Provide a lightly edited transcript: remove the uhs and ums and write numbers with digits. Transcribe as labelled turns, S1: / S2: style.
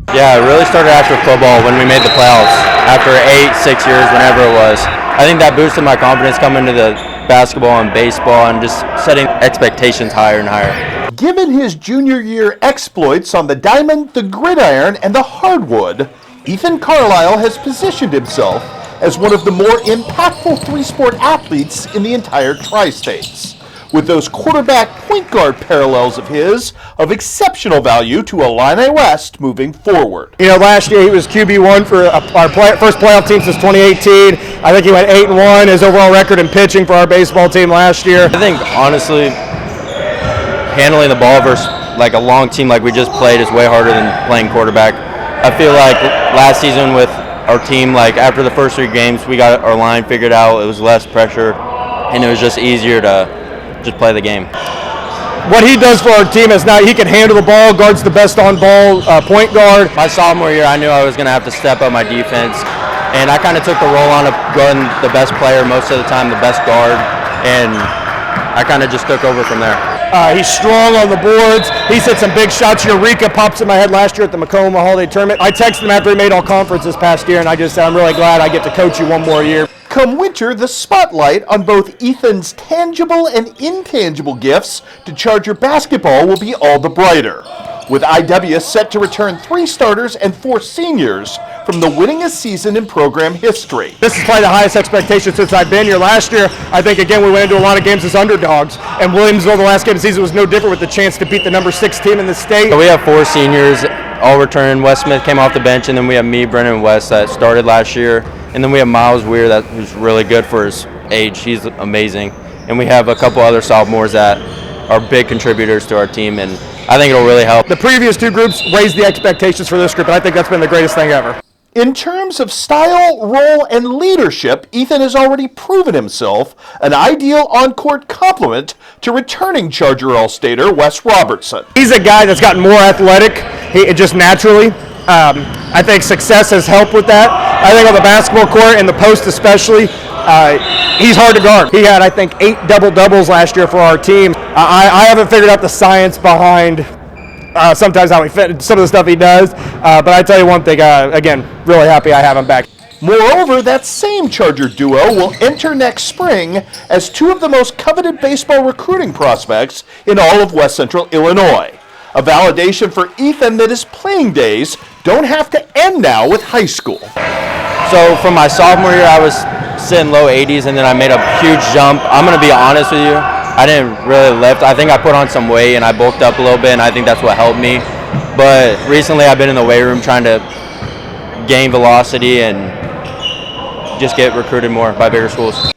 S1: Yeah, it really started after football when we made the playoffs, after 6 years, whenever it was. I think that boosted my confidence coming to the basketball and baseball and just setting expectations higher and higher.
S2: Given his junior year exploits on the diamond, the gridiron, and the hardwood, Ethan Carlisle has positioned himself as one of the more impactful three-sport athletes in the entire tri-states, with those quarterback point guard parallels of his of exceptional value to Illini West moving forward.
S3: You know, last year he was QB1 for our first playoff team since 2018. I think he went 8-1, his overall record in pitching for our baseball team last year.
S1: I think, honestly, handling the ball versus like a long team like we just played is way harder than playing quarterback. I feel like last season with our team, like after the first 3 games, we got our line figured out. It was less pressure, and it was just easier to just play the game.
S3: What he does for our team is now he can handle the ball, guards the best on-ball point guard.
S1: My sophomore year, I knew I was going to have to step up my defense, and I kind of took the role on of guarding the best player most of the time, the best guard, and I kind of just took over from there.
S3: He's strong on the boards. He's hit some big shots. Eureka pops in my head last year at the Macomb Holiday Tournament. I texted him after he made all conference this past year, and I just said, I'm really glad I get to coach you one more year.
S2: Come winter, the spotlight on both Ethan's tangible and intangible gifts to Charger basketball will be all the brighter, with IW set to return 3 starters and 4 seniors from the winningest season in program history.
S3: This is probably the highest expectation since I've been here. Last year, I think, again, we went into a lot of games as underdogs, and Williamsville, the last game of the season, was no different with the chance to beat the number 6 team in the state.
S1: So we have 4 seniors, all returning. Wes Smith came off the bench, and then we have me, Brennan, and Wes that started last year. And then we have Miles Weir, who's really good for his age. He's amazing. And we have a couple other sophomores that are big contributors to our team, and I think it'll really help.
S3: The previous 2 groups raised the expectations for this group, and I think that's been the greatest thing ever.
S2: In terms of style, role, and leadership, Ethan has already proven himself an ideal on-court complement to returning Charger All-Stater Wes Robertson.
S3: He's a guy that's gotten more athletic, just naturally. I think success has helped with that. I think on the basketball court and the post especially, he's hard to guard. He had, I think, 8 double-doubles last year for our team. I haven't figured out the science behind sometimes how he fit some of the stuff he does, but I tell you one thing, again, really happy I have him back.
S2: Moreover, that same Charger duo will enter next spring as 2 of the most coveted baseball recruiting prospects in all of West Central Illinois. A validation for Ethan that his playing days don't have to end now with high school.
S1: So from my sophomore year, I was sitting low 80s, and then I made a huge jump. I'm going to be honest with you. I didn't really lift. I think I put on some weight, and I bulked up a little bit, and I think that's what helped me. But recently I've been in the weight room trying to gain velocity and just get recruited more by bigger schools.